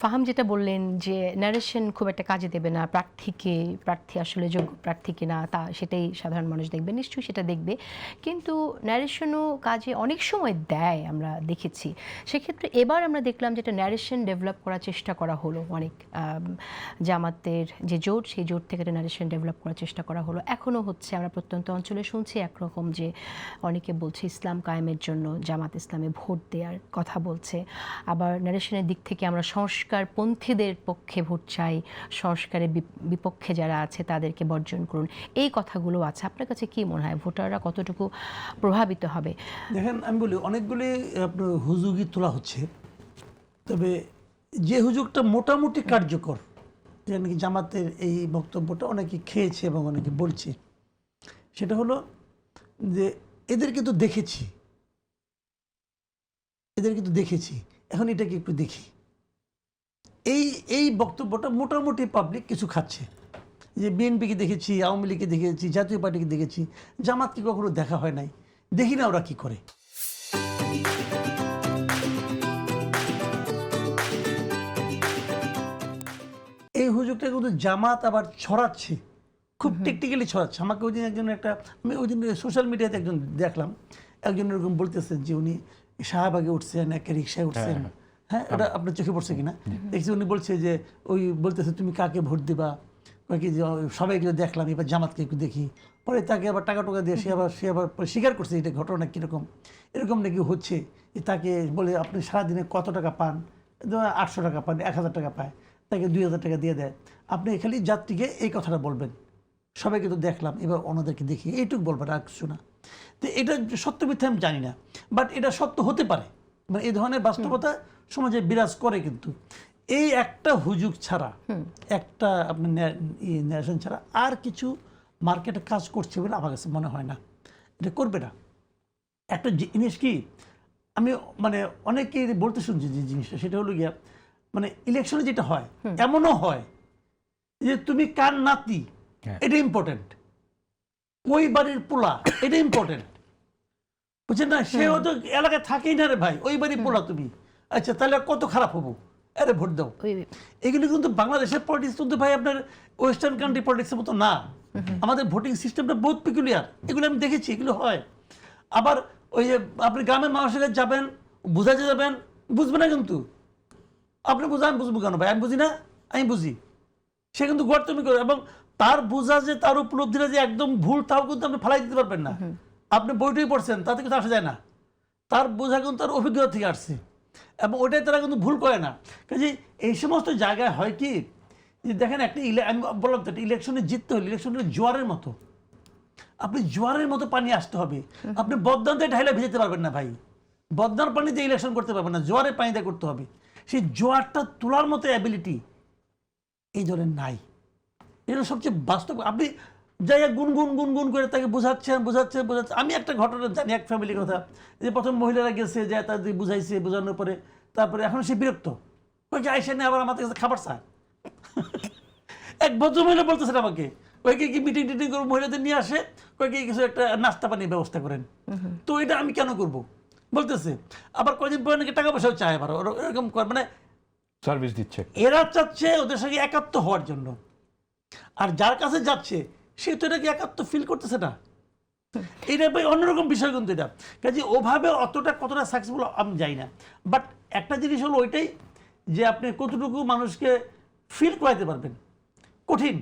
ফাহাম যেটা বললেন যে ন্যারেশন খুব একটা কাজে দেবে না, প্রার্থী আসলে যোগ্য প্রার্থী কিনা তা সেটাই সাধারণ মানুষ দেখবে, নিশ্চয়ই সেটা দেখবে। কিন্তু ন্যারেশনও কাজে অনেক সময় দেয়, আমরা দেখেছি। সেক্ষেত্রে এবার আমরা দেখলাম যেটা ন্যারেশন ডেভেলপ করার চেষ্টা করা হলো অনেক, জামাতের যে জোট, সেই জোট থেকে একটা ন্যারেশন ডেভেলপ করার চেষ্টা করা হলো, এখনও হচ্ছে। আমরা প্রত্যন্ত অঞ্চলে শুনছি একরকম, যে অনেকে বলছে ইসলাম কায়েমের জন্য জামাত ইসলামে ভোট দেওয়ার কথা বলছে। আবার ন্যারেশনের দিক থেকে আমরা সংস্কারপন্থীদের পক্ষে ভোট চাই, সংস্কারের বিপক্ষে যারা আছে তাদেরকে বর্জন করুন, এই কথাগুলো আছে। আপনার কাছে কি মনে হয় ভোটাররা কতটুকু প্রভাবিত হবে? দেখেন, আমি বলি অনেকগুলি আপনার হুজুগই তোলা হচ্ছে, তবে যে হুজুগটা মোটামুটি কার্যকর, যে নাকি জামাতের এই বক্তব্যটা অনেকে খেয়েছে এবং অনেকে বলছে, সেটা হলো যে এদেরকে তো দেখেছি, এখন এটাকে একটু দেখি। এই এই বক্তব্যটা মোটামুটি পাবলিক কিছু খাচ্ছে, যে বিএনপিকে দেখেছি, আওয়ামী লীগকে দেখেছি, জাতীয় পার্টিকে দেখেছি, জামাতকে কখনো দেখা হয় নাই, দেখি না ওরা কি করে। এই হুজুগটা কিন্তু জামাত আবার ছড়াচ্ছে, খুব টেকনিক্যালি ছড়াচ্ছে। আমাকে ওই দিন আমি ওই দিন সোশ্যাল মিডিয়াতে একজন দেখলাম, একজন এরকম বলতেছেন যে উনি শাহবাগে উঠছেন, একটা রিক্সায় উঠছেন, হ্যাঁ, ওটা আপনার চোখে পড়ছে কিনা দেখছি। উনি বলছে যে ওই বলতেছে তুমি কাকে ভোট দিবা, কি যে সবাইকে দেখলাম, এবার জামাতকে একটু দেখি। পরে তাকে আবার টাকা টোকা দিয়ে সে আবার স্বীকার করছে এটা ঘটনা কীরকম, এরকম নাকি হচ্ছে। তাকে বলে আপনি সারাদিনে কত টাকা পান, 800 টাকা পান, 1000 টাকা পায়, তাকে 2000 টাকা দিয়ে দেয়। আপনি খালি যাত্রীকে এই কথাটা বলবেন, সবাইকে তো দেখলাম, এবার ওনাদেরকে দেখি, এইটুকু বলবেন, আর কিছু না। তো এটা সত্য মিথ্যা আমি জানি না, বাট এটা সত্য হতে পারে। মানে এই ধরনের বাস্তবতা সমাজে বিরাজ করে। কিন্তু এই একটা হুজুগ ছাড়া, একটা আপনার ন্যারেশন ছাড়া আর কিছু মার্কেটে কাজ করছে বলে আমার কাছে মনে হয় না, এটা করবে না। একটা জিনিস কি, আমি মানে অনেকেই বলতে শুনছি যে জিনিসটা, সেটা হলো গিয়া মানে ইলেকশনে যেটা হয়, এমনও হয় যে তুমি কার নাতি এটা ইম্পর্টেন্ট, ওই বাড়ির পোলা এটা ইম্পর্টেন্ট, বুঝছেন না? সে হয়তো এলাকায় থাকেই না রে ভাই, ওই বাড়ির পোলা তুমি, আচ্ছা তাহলে কত খারাপ হবো, আরে ভোট দাও। এগুলো কিন্তু বাংলাদেশের পলিটিক্স কিন্তু ভাই আপনার ওয়েস্টার্ন কান্ট্রি পলিটিক্সের মতো না। আমাদের ভোটিং সিস্টেমটা বহুত পিকুলিয়ার, এগুলো আমি দেখেছি, এগুলো হয়। আবার ওই যে আপনি গ্রামের মানুষের কাছে যাবেন, বুঝাতে যাবেন, বুঝবে না কিন্তু। আপনি বুঝা, আমি বুঝবো কেন ভাই? আমি বুঝি না, আমি বুঝি। সে কিন্তু গর্তমি করে, এবং তার বোঝা যে তার উপলব্ধিটা যে একদম ভুল, তাও কিন্তু আপনি ফালাই দিতে পারবেন না। আপনি বইটাই পড়ছেন, তাতে কিন্তু আসা যায় না। তার বোঝা কিন্তু তার অভিজ্ঞতা থেকে আসছে, এবং ওটাই তারা কিন্তু ভুল করে না। কাজে এই সমস্ত জায়গায় হয় কি, যে দেখেন একটা আমি বললাম তো, একটা ইলেকশনে জিততে হলে, ইলেকশনের জোয়ারের মতো, আপনি জোয়ারের মতো পানি আসতে হবে। আপনি বদনাতে ঢাইলা ভিজাতে পারবেন না ভাই, বদনার পানি দিয়ে ইলেকশন করতে পারবেন না, জোয়ারের পানি দিয়ে করতে হবে। সেই জোয়ারটা তোলার মতো অ্যাবিলিটি এই ধরনের নাই। এটা সবচেয়ে বাস্তব। আপনি যাই গুনগুন করে তাকে বোঝাচ্ছেন। আমি একটা ঘটনা জানি, এক ফ্যামিলির কথা, যে প্রথম মহিলারা গেছে, যে তাদের বুঝাইছে, বোঝানোর পরে তারপরে এখন সে বিরক্ত, ওই যে আইসা নিয়ে আবার আমাদের কাছে খাবার চায়। এক ভদ্র মহিলা বলতেছেন আমাকে, ওইকে কি মিটিং টিটিং করে মহিলাদের নিয়ে আসে, কয়েকে কিছু একটা নাস্তা পানির ব্যবস্থা করেন। তো এটা আমি কেন করব বলতেছে। আবার কয়েকদিন পরে নাকি টাকা পয়সাও চায়, আবার এরকম মানে সার্ভিস দিচ্ছে। এরা চাচ্ছে ওদের সঙ্গে একাত্ম হওয়ার জন্য, আর যার কাছে যাচ্ছে সে তো এটাকে একাত্ম ফিল করতেছে না। এটা অন্যরকম বিষয় কিন্তু এটা। কাজে ওভাবে কতটা সাকসেসফুল আমি যাই না, বাট একটা জিনিস হলো ওইটাই, যে আপনি কতটুকু মানুষকে ফিল করাইতে পারবেন, কঠিন।